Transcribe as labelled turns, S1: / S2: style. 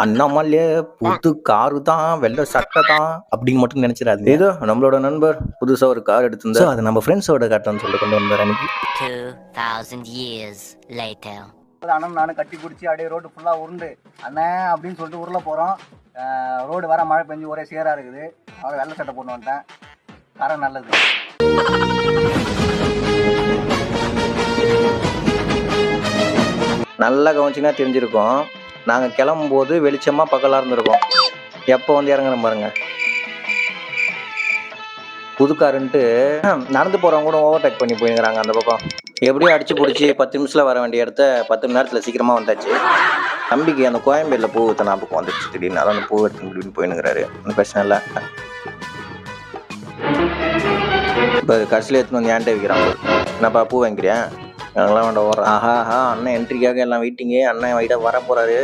S1: அண்ணாமலே புது காரு தான், வெள்ளை சட்டை தான் அப்படின்னு மட்டும் நினைச்சிடாதீங்க. ஏதோ நம்மளோட நண்பர் புதுசா ஒரு கார் எடுத்திருந்தா அது நம்ம ஃப்ரெண்ட்ஸோட காட்டுன்னு சொல்லிட்டு கொண்டு வந்தார் அன்னைக்கு.
S2: 2000 years later.
S3: அண்ணன் நானும் கட்டி பிடிச்சி அப்படியே ரோடு ஃபுல்லாக உருண்டு அண்ணன் அப்படின்னு சொல்லிட்டு உருள போகிறோம். ரோடு வர மழை பெஞ்சு ஒரே சேராக இருக்குது. அவரை வெள்ளை சட்டை போட்டு வந்துட்டேன். காரம் நல்லது.
S1: நல்லா கவனிச்சிங்கன்னா தெரிஞ்சிருக்கோம், நாங்கள் கிளம்பும்போது வெளிச்சமாக பக்கலாக இருந்திருக்கோம். எப்போ வந்து இறங்குறோம் பாருங்க. புதுக்காருன்ட்டு நடந்து போகிறவங்க கூட ஓவர்டேக் பண்ணி போயிங்கிறாங்க அந்த பக்கம். எப்படியும் அடிச்சு பிடிச்சி 10 நிமிஷத்தில் வர வேண்டிய இடத்த 10 மணி நேரத்தில் சீக்கிரமாக வந்தாச்சு. தம்பிக்கு அந்த கோயம்பேடில் பூ வித்த ஞாபகம் வந்துடுச்சு திடீர்னு. அதான் அந்த பூ எடுத்து அப்படின்னு போயினுங்கிறாரு. ஒன்றும் பிரச்சனை இல்லை. இப்போ கடைசியில் எடுத்துன்னு வந்து ஏன்ட்டே வைக்கிறாங்க. என்னப்பா பூ வாங்கிக்கிறியா? எனக்குலாம் வேண்டாம் ஓடுறேன். ஆஹா அண்ணன் என்ட்ரிக்காக எல்லாம் வெயிட்டிங்கு. அண்ணன் வைட்டாக வர போகிறாரு.